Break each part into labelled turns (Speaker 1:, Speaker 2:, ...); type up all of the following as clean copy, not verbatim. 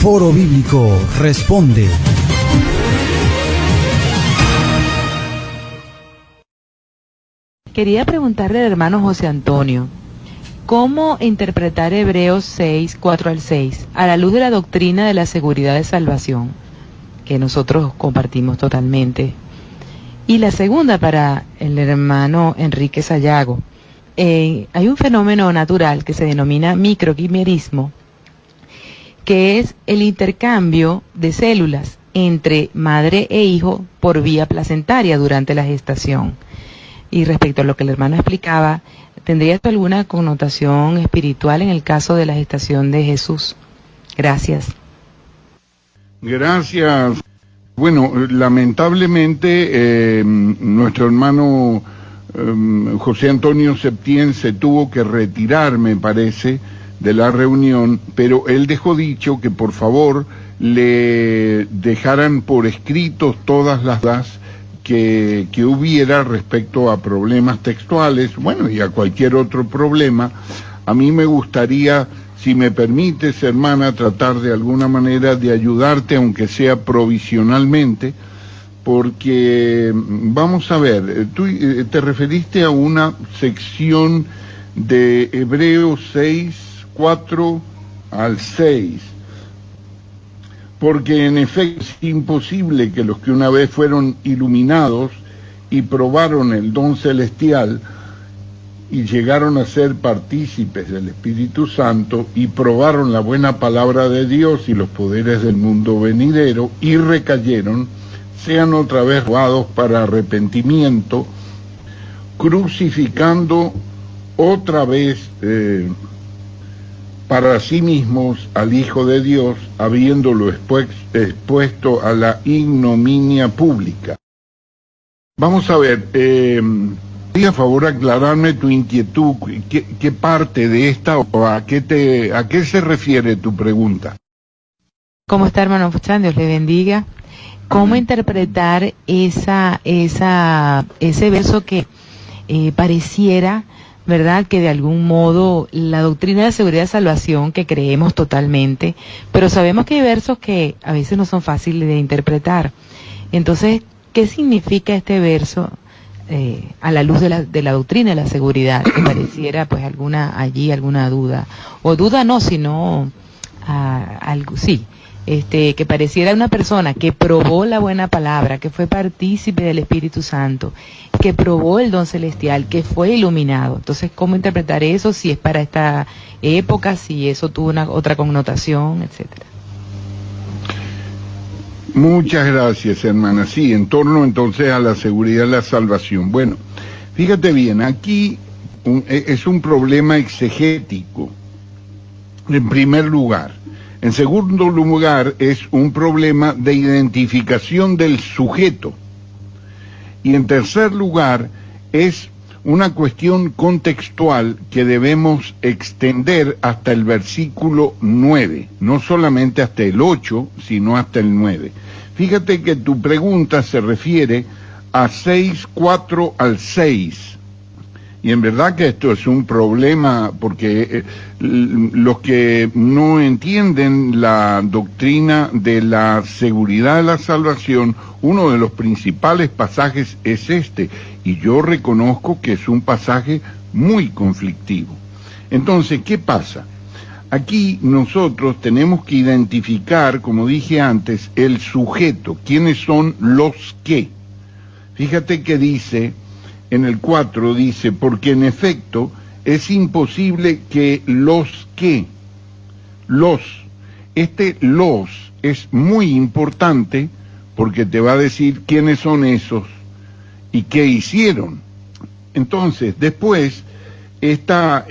Speaker 1: Foro Bíblico Responde.
Speaker 2: Quería preguntarle al hermano José Antonio, ¿cómo interpretar Hebreos 6, 4 al 6, a la luz de la doctrina de la seguridad de salvación, que nosotros compartimos totalmente? Y la segunda, para el hermano Enrique Sayago. Hay un fenómeno natural que se denomina microquimerismo, que es el intercambio de células entre madre e hijo por vía placentaria durante la gestación. Y respecto a lo que el hermano explicaba, ¿tendría esto alguna connotación espiritual en el caso de la gestación de Jesús? Gracias.
Speaker 3: Gracias. Bueno, lamentablemente nuestro hermano José Antonio Septién se tuvo que retirar, me parece, de la reunión, pero él dejó dicho que por favor le dejaran por escrito todas las dudas que hubiera respecto a problemas textuales, bueno, y a cualquier otro problema. A mí me gustaría, si me permites, hermana, tratar de alguna manera de ayudarte, aunque sea provisionalmente, porque, vamos a ver, tú te referiste a una sección de Hebreos 6, 4 al 6, porque en efecto es imposible que los que una vez fueron iluminados y probaron el don celestial y llegaron a ser partícipes del Espíritu Santo y probaron la buena palabra de Dios y los poderes del mundo venidero y recayeron, sean otra vez robados para arrepentimiento, crucificando otra vez para sí mismos al Hijo de Dios, habiéndolo expuesto a la ignominia pública. Vamos a ver, a favor aclararme tu inquietud, ¿qué parte de esta o a qué se refiere tu pregunta?
Speaker 2: ¿Cómo está, hermano Fuchán? Dios le bendiga. ¿Cómo interpretar ese verso que pareciera, verdad, que de algún modo la doctrina de la seguridad de salvación, que creemos totalmente, pero sabemos que hay versos que a veces no son fáciles de interpretar? Entonces, ¿qué significa este verso a la luz de la doctrina de la seguridad? Que pareciera pues alguna duda, o duda no, sino algo, sí, que pareciera una persona que probó la buena palabra, que fue partícipe del Espíritu Santo, que probó el don celestial, que fue iluminado. Entonces, ¿cómo interpretar eso? Si es para esta época, si eso tuvo otra connotación, etcétera.
Speaker 3: Muchas gracias, hermana. Sí, en torno entonces a la seguridad de la salvación. Bueno, fíjate bien, aquí es un problema exegético, en primer lugar. En segundo lugar, es un problema de identificación del sujeto. Y en tercer lugar, es una cuestión contextual que debemos extender hasta el versículo 9, no solamente hasta el 8, sino hasta el 9. Fíjate que tu pregunta se refiere a 6, 4 al 6. Y en verdad que esto es un problema porque los que no entienden la doctrina de la seguridad de la salvación, uno de los principales pasajes es este, y yo reconozco que es un pasaje muy conflictivo. Entonces, ¿qué pasa? Aquí nosotros tenemos que identificar, como dije antes, el sujeto, quiénes son los que. Fíjate que dice, en el 4 dice, porque en efecto es imposible que los es muy importante porque te va a decir quiénes son esos y qué hicieron. Entonces, después, esta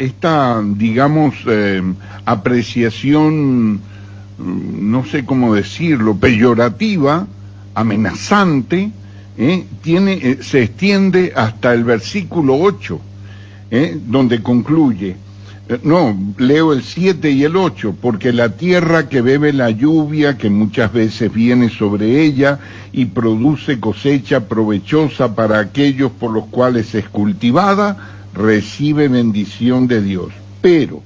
Speaker 3: digamos, apreciación, no sé cómo decirlo, peyorativa, amenazante, se extiende hasta el versículo 8, donde concluye, leo el 7 y el 8, porque la tierra que bebe la lluvia, que muchas veces viene sobre ella, y produce cosecha provechosa para aquellos por los cuales es cultivada, recibe bendición de Dios. Pero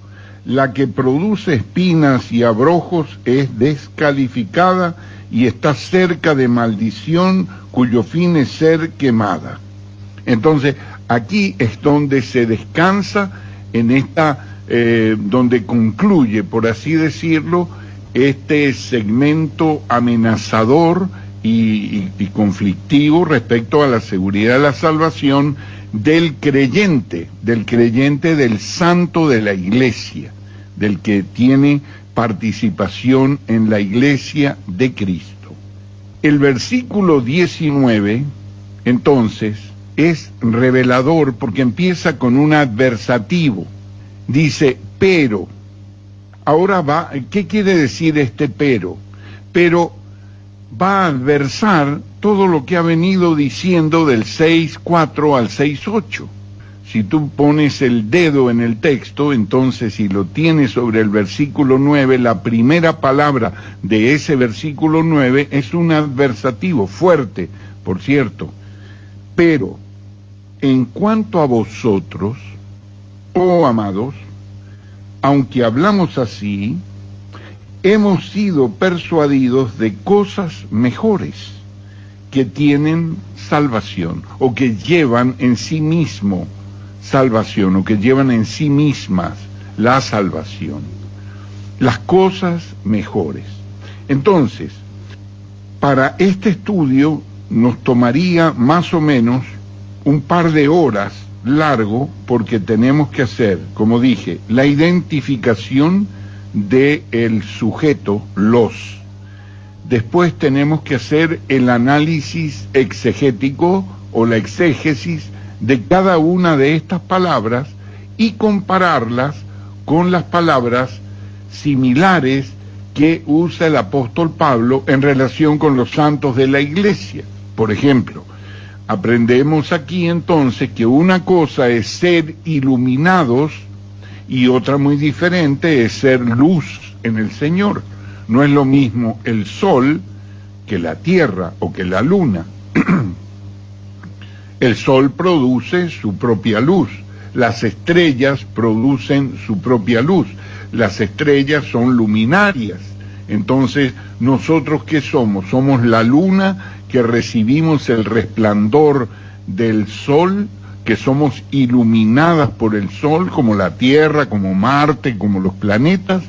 Speaker 3: La que produce espinas y abrojos es descalificada y está cerca de maldición, cuyo fin es ser quemada. Entonces, aquí es donde se descansa, en esta, donde concluye, por así decirlo, este segmento amenazador y conflictivo respecto a la seguridad de la salvación del creyente del santo de la iglesia, del que tiene participación en la iglesia de Cristo. El versículo 19, entonces, es revelador porque empieza con un adversativo. Dice, pero. Ahora va, ¿qué quiere decir este pero? Pero va a adversar todo lo que ha venido diciendo del 6.4 al 6.8. Si tú pones el dedo en el texto, entonces si lo tienes sobre el versículo 9, la primera palabra de ese versículo 9 es un adversativo fuerte, por cierto. Pero, en cuanto a vosotros, oh amados, aunque hablamos así, hemos sido persuadidos de cosas mejores que tienen salvación, o que llevan en sí mismo salvación, o que llevan en sí mismas la salvación. Las cosas mejores. Entonces, para este estudio nos tomaría más o menos un par de horas largo, porque tenemos que hacer, como dije, la identificación del sujeto, los. Después tenemos que hacer el análisis exegético o la exégesis de cada una de estas palabras y compararlas con las palabras similares que usa el apóstol Pablo en relación con los santos de la iglesia. Por ejemplo, aprendemos aquí entonces que una cosa es ser iluminados y otra muy diferente es ser luz en el Señor. No es lo mismo el sol que la tierra o que la luna. El sol produce su propia luz, las estrellas producen su propia luz, las estrellas son luminarias. Entonces, ¿nosotros qué somos? Somos la luna que recibimos el resplandor del sol, que somos iluminadas por el sol, como la Tierra, como Marte, como los planetas,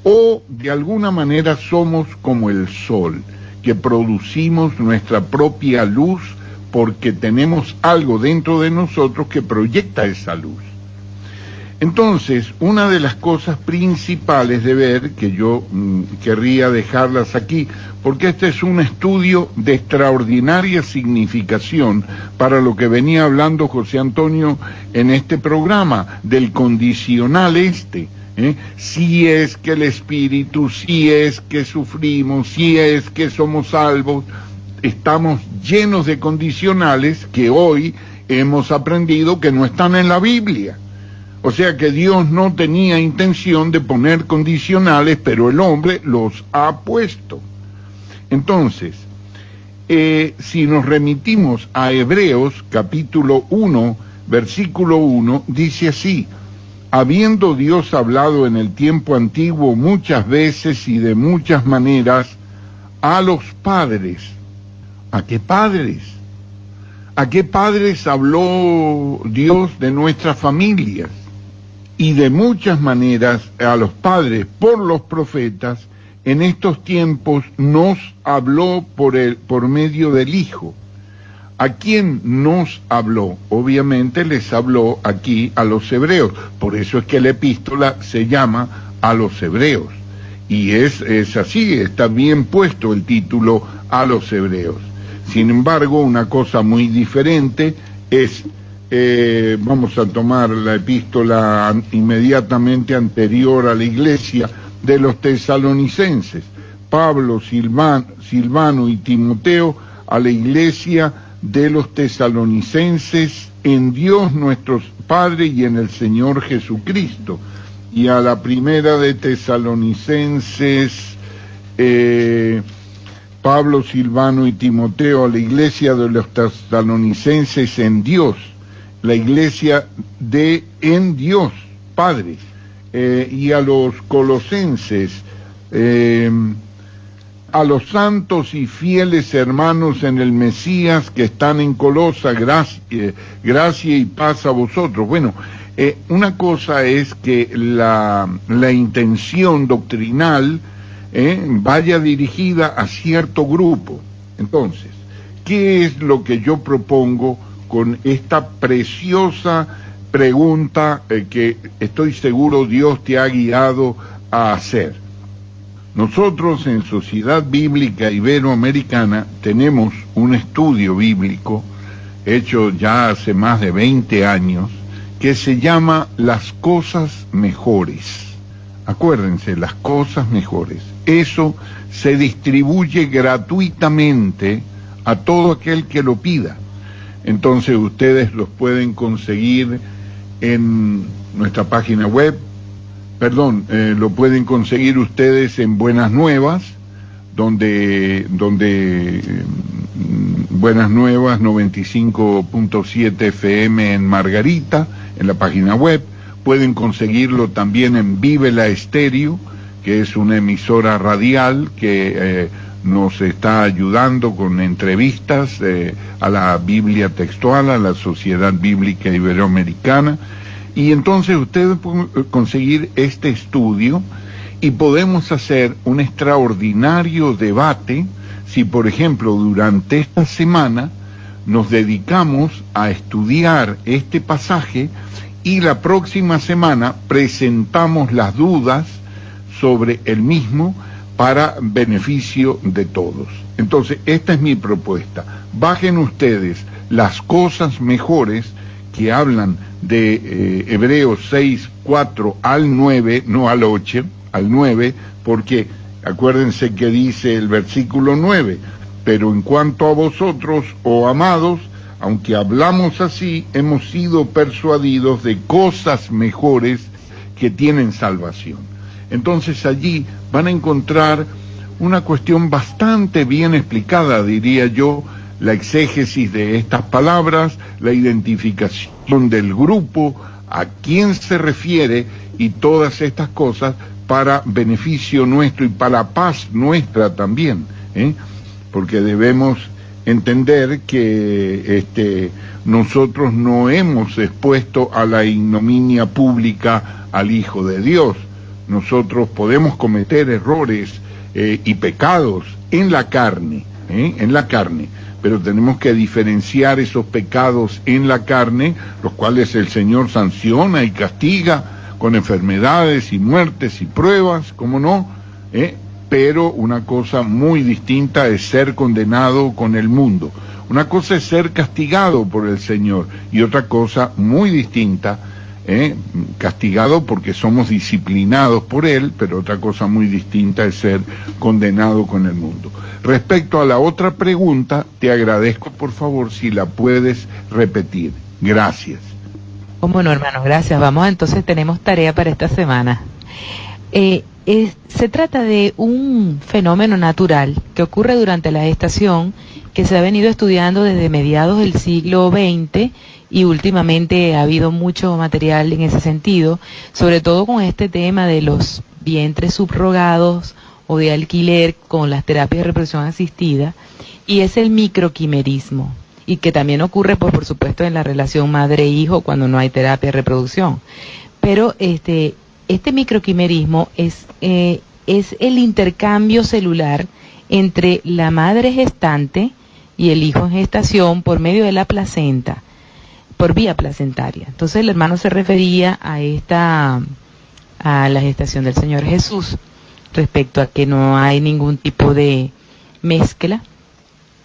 Speaker 3: o de alguna manera somos como el sol, que producimos nuestra propia luz porque tenemos algo dentro de nosotros que proyecta esa luz. Entonces, una de las cosas principales de ver, que yo querría dejarlas aquí, porque este es un estudio de extraordinaria significación para lo que venía hablando José Antonio en este programa, del condicional si es que el Espíritu, si es que sufrimos, si es que somos salvos, estamos llenos de condicionales que hoy hemos aprendido que no están en la Biblia. O sea que Dios no tenía intención de poner condicionales, pero el hombre los ha puesto. Entonces, si nos remitimos a Hebreos capítulo 1, versículo 1, dice así: habiendo Dios hablado en el tiempo antiguo muchas veces y de muchas maneras a los padres. ¿A qué padres? ¿A qué padres habló Dios de nuestras familias? Y de muchas maneras a los padres por los profetas, en estos tiempos nos habló por medio del Hijo. ¿A quién nos habló? Obviamente les habló aquí a los hebreos, por eso es que la epístola se llama a los hebreos, y es así, está bien puesto el título a los hebreos. Sin embargo, una cosa muy diferente es, vamos a tomar la epístola inmediatamente anterior a la iglesia de los tesalonicenses, Pablo, Silvano y Timoteo a la iglesia de los tesalonicenses en Dios nuestro Padre y en el Señor Jesucristo. Y a la primera de Tesalonicenses, Pablo, Silvano y Timoteo a la iglesia de los tesalonicenses en Dios, la iglesia en Dios Padre, y a los colosenses, a los santos y fieles hermanos en el Mesías que están en Colosa, gracia y paz a vosotros. Bueno, una cosa es que la intención doctrinal vaya dirigida a cierto grupo. Entonces, ¿qué es lo que yo propongo con esta preciosa pregunta que estoy seguro Dios te ha guiado a hacer? Nosotros en Sociedad Bíblica Iberoamericana tenemos un estudio bíblico hecho ya hace más de 20 años que se llama Las Cosas Mejores. Acuérdense, Las Cosas Mejores. Eso se distribuye gratuitamente a todo aquel que lo pida. Entonces ustedes los pueden conseguir en nuestra página web, lo pueden conseguir ustedes en Buenas Nuevas, donde Buenas Nuevas 95.7 FM en Margarita, en la página web. Pueden conseguirlo también en Vive la Estéreo, que es una emisora radial que nos está ayudando con entrevistas a la Biblia textual, a la Sociedad Bíblica Iberoamericana. Y entonces ustedes pueden conseguir este estudio y podemos hacer un extraordinario debate si, por ejemplo, durante esta semana nos dedicamos a estudiar este pasaje y la próxima semana presentamos las dudas sobre el mismo para beneficio de todos. Entonces, esta es mi propuesta. Bajen ustedes Las Cosas Mejores, que hablan de Hebreos 6, 4 al 9, no al 8, al 9, porque acuérdense que dice el versículo 9, pero en cuanto a vosotros, oh amados, aunque hablamos así, hemos sido persuadidos de cosas mejores que tienen salvación. Entonces allí van a encontrar una cuestión bastante bien explicada, diría yo, la exégesis de estas palabras, la identificación del grupo, a quién se refiere y todas estas cosas para beneficio nuestro y para paz nuestra también, porque debemos entender que nosotros no hemos expuesto a la ignominia pública al Hijo de Dios. Nosotros podemos cometer errores y pecados en la carne, pero tenemos que diferenciar esos pecados en la carne, los cuales el Señor sanciona y castiga con enfermedades y muertes y pruebas, ¿cómo no? Pero una cosa muy distinta es ser condenado con el mundo. Una cosa es ser castigado por el Señor y otra cosa muy distinta, castigado porque somos disciplinados por Él, pero otra cosa muy distinta es ser condenado con el mundo. Respecto a la otra pregunta, te agradezco por favor si la puedes repetir. Gracias.
Speaker 2: Cómo no, hermano, gracias. Vamos, entonces tenemos tarea para esta semana. Se trata de un fenómeno natural que ocurre durante la gestación, que se ha venido estudiando desde mediados del siglo XX y últimamente ha habido mucho material en ese sentido, sobre todo con este tema de los vientres subrogados o de alquiler con las terapias de reproducción asistida, y es el microquimerismo, y que también ocurre por supuesto en la relación madre-hijo cuando no hay terapia de reproducción. Pero este microquimerismo es el intercambio celular entre la madre gestante y el hijo en gestación por medio de la placenta, por vía placentaria. Entonces el hermano se refería a la gestación del Señor Jesús, respecto a que no hay ningún tipo de mezcla.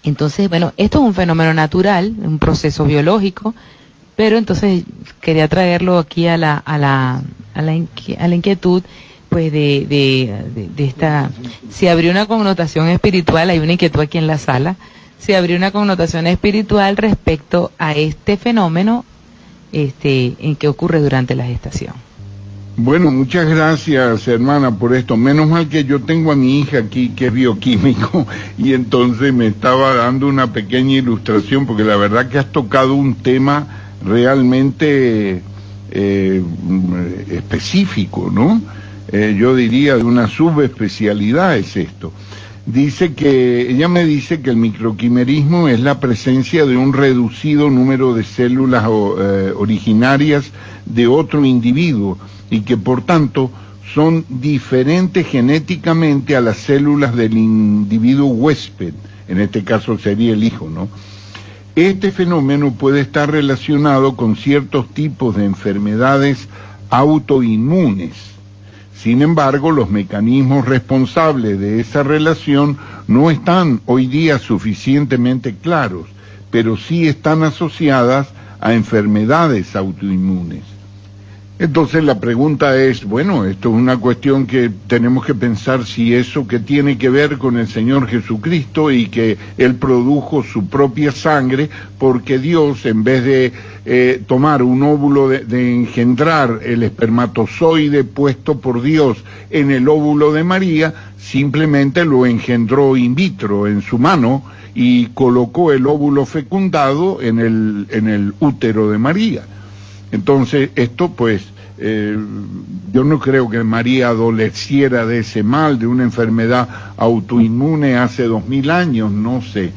Speaker 2: Entonces, bueno, esto es un fenómeno natural, un proceso biológico, pero entonces quería traerlo aquí a la inquietud, pues de esta, si abrió una connotación espiritual, hay una inquietud aquí en la sala, si abrió una connotación espiritual respecto a este fenómeno en que ocurre durante la gestación.
Speaker 3: Bueno, muchas gracias, hermana, por esto. Menos mal que yo tengo a mi hija aquí, que es bioquímico, y entonces me estaba dando una pequeña ilustración, porque la verdad que has tocado un tema realmente específico, ¿no? Yo diría de una subespecialidad es esto. Ella me dice que el microquimerismo es la presencia de un reducido número de células originarias de otro individuo y que por tanto son diferentes genéticamente a las células del individuo huésped, en este caso sería el hijo, ¿no? Este fenómeno puede estar relacionado con ciertos tipos de enfermedades autoinmunes. Sin embargo, los mecanismos responsables de esa relación no están hoy día suficientemente claros, pero sí están asociadas a enfermedades autoinmunes. Entonces la pregunta es, bueno, esto es una cuestión que tenemos que pensar si eso que tiene que ver con el Señor Jesucristo y que Él produjo su propia sangre, porque Dios, en vez de tomar un óvulo, de engendrar el espermatozoide puesto por Dios en el óvulo de María, simplemente lo engendró in vitro en su mano y colocó el óvulo fecundado en el útero de María. Entonces, esto pues, yo no creo que María adoleciera de ese mal, de una enfermedad autoinmune hace 2000 años, no sé.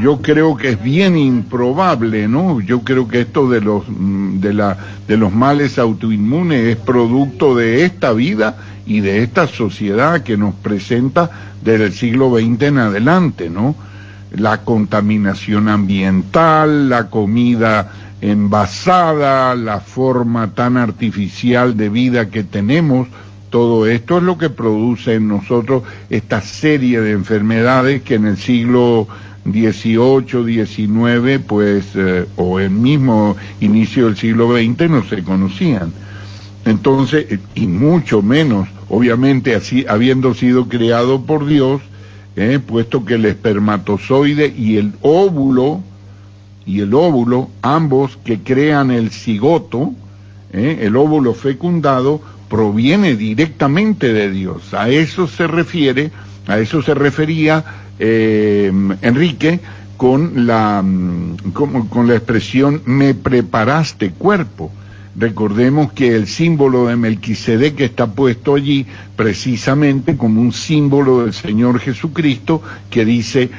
Speaker 3: Yo creo que es bien improbable, ¿no? Yo creo que esto de los males autoinmunes es producto de esta vida y de esta sociedad que nos presenta desde el siglo XX en adelante, ¿no? La contaminación ambiental, la comida envasada, la forma tan artificial de vida que tenemos, todo esto es lo que produce en nosotros esta serie de enfermedades que en el siglo XVIII, XIX, pues, o el mismo inicio del siglo XX no se conocían. Entonces, y mucho menos, obviamente, así, habiendo sido creado por Dios, puesto que el espermatozoide y el óvulo, ambos que crean el cigoto, el óvulo fecundado, proviene directamente de Dios. A eso se refería Enrique con la expresión me preparaste cuerpo. Recordemos que el símbolo de Melquisedec está puesto allí precisamente como un símbolo del Señor Jesucristo que dice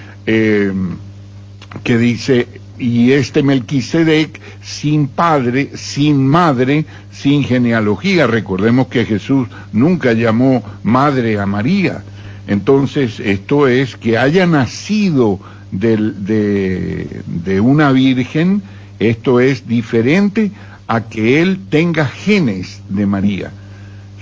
Speaker 3: y este Melquisedec sin padre, sin madre, sin genealogía. Recordemos que Jesús nunca llamó madre a María. Entonces, esto es que haya nacido de una virgen, esto es diferente a que él tenga genes de María.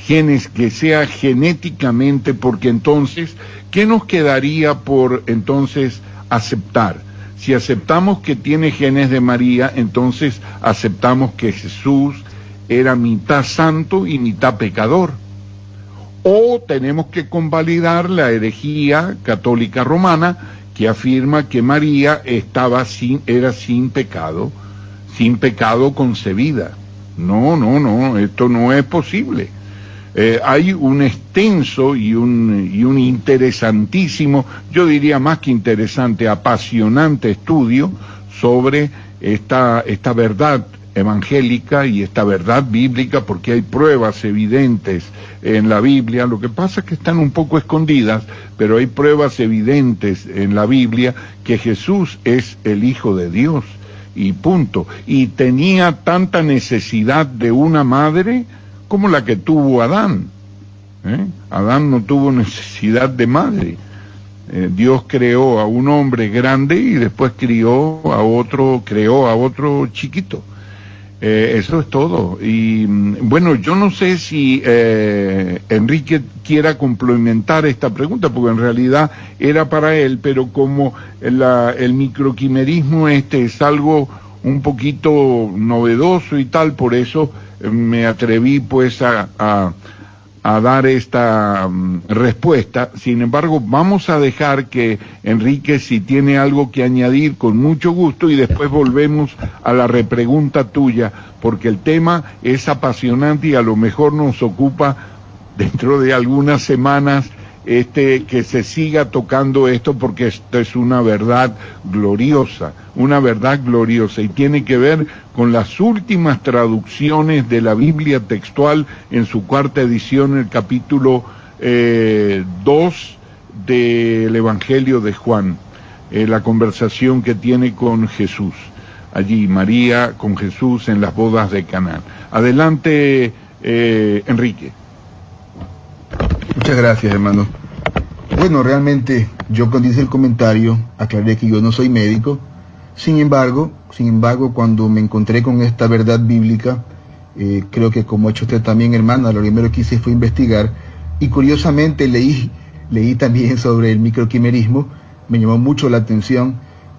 Speaker 3: Genes que sea genéticamente, porque entonces, ¿qué nos quedaría por entonces aceptar? Si aceptamos que tiene genes de María, entonces aceptamos que Jesús era mitad santo y mitad pecador. O tenemos que convalidar la herejía católica romana que afirma que María era sin pecado concebida. No, esto no es posible. Hay un extenso y un interesantísimo, yo diría más que interesante, apasionante estudio sobre esta verdad evangélica y esta verdad bíblica, porque hay pruebas evidentes en la Biblia. Lo que pasa es que están un poco escondidas, pero hay pruebas evidentes en la Biblia que Jesús es el Hijo de Dios, y punto. Y tenía tanta necesidad de una madre como la que tuvo Adán. Adán no tuvo necesidad de madre. Dios creó a un hombre grande y después creó a otro chiquito. Eso es todo. Y bueno, yo no sé si Enrique quiera complementar esta pregunta, porque en realidad era para él, pero como el microquimerismo es algo un poquito novedoso y tal, por eso me atreví pues a dar esta respuesta. Sin embargo, vamos a dejar que Enrique, si tiene algo que añadir, con mucho gusto, y después volvemos a la repregunta tuya, porque el tema es apasionante y a lo mejor nos ocupa dentro de algunas semanas que se siga tocando esto, porque esto es una verdad gloriosa, y tiene que ver con las últimas traducciones de la Biblia textual en su cuarta edición, el capítulo 2 del Evangelio de Juan, la conversación que tiene con Jesús, allí María con Jesús en las bodas de Caná. Adelante, Enrique.
Speaker 4: Muchas gracias, hermano. Bueno, realmente yo cuando hice el comentario aclaré que yo no soy médico. Sin embargo, cuando me encontré con esta verdad bíblica, creo que como ha hecho usted también, hermana, lo primero que hice fue investigar, y curiosamente leí también sobre el microquimerismo. Me llamó mucho la atención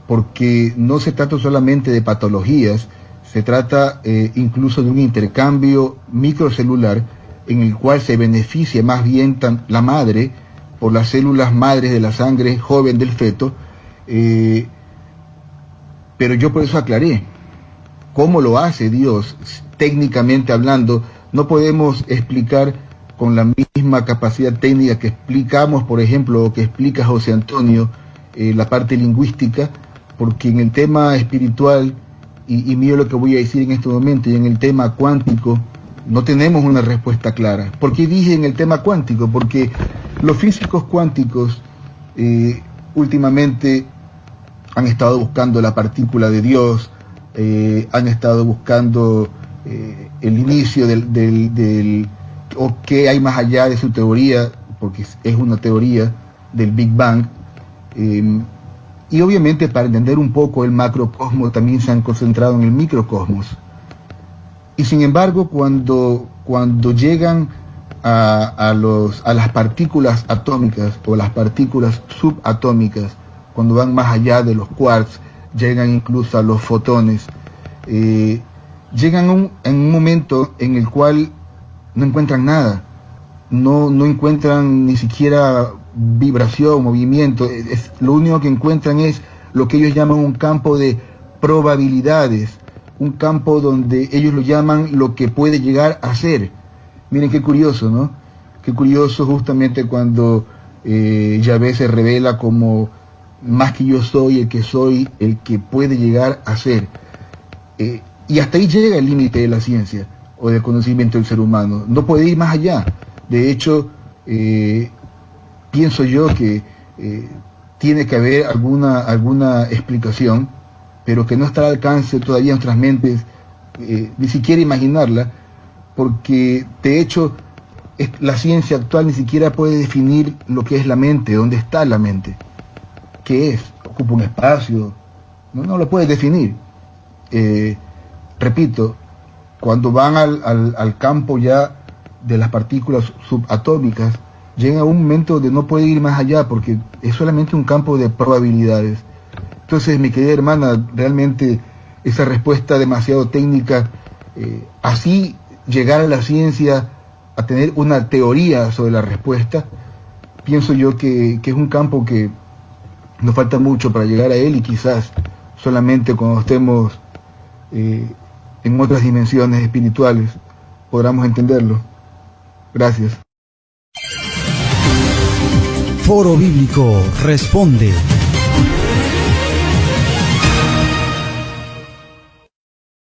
Speaker 4: porque no se trata solamente de patologías, se trata incluso de un intercambio microcelular en el cual se beneficia más bien la madre por las células madres de la sangre joven del feto, pero yo por eso aclaré cómo lo hace Dios técnicamente hablando. No podemos explicar con la misma capacidad técnica que explicamos, por ejemplo, o que explica José Antonio, la parte lingüística, porque en el tema espiritual, y mire lo que voy a decir en este momento, y en el tema cuántico, no tenemos una respuesta clara. ¿Por qué dije en el tema cuántico? Porque los físicos cuánticos últimamente han estado buscando la partícula de Dios, han estado buscando el inicio o qué hay más allá de su teoría, porque es una teoría del Big Bang. Y obviamente para entender un poco el macrocosmos también se han concentrado en el microcosmos. Y sin embargo, cuando llegan a las partículas atómicas o las partículas subatómicas, cuando van más allá de los quarks, llegan incluso a los fotones, llegan en un momento en el cual no encuentran nada, no encuentran ni siquiera vibración, movimiento. Lo único que encuentran es lo que ellos llaman un campo de probabilidades, un campo donde ellos lo llaman lo que puede llegar a ser. Miren qué curioso, ¿no? Qué curioso justamente cuando Yahvé se revela como más que yo soy el que puede llegar a ser. Y hasta ahí llega el límite de la ciencia o del conocimiento del ser humano. No puede ir más allá. De hecho, pienso yo que tiene que haber alguna explicación, pero que no está al alcance todavía en nuestras mentes, ni siquiera imaginarla, porque de hecho la ciencia actual ni siquiera puede definir lo que es la mente, dónde está la mente, qué es, ocupa un espacio, no lo puede definir. Repito, cuando van al campo ya de las partículas subatómicas, llegan a un momento donde no puede ir más allá, porque es solamente un campo de probabilidades. Entonces, mi querida hermana, realmente esa respuesta demasiado técnica, así llegar a la ciencia a tener una teoría sobre la respuesta, pienso yo que es un campo que nos falta mucho para llegar a él, y quizás solamente cuando estemos en otras dimensiones espirituales podamos entenderlo. Gracias.
Speaker 1: Foro Bíblico Responde.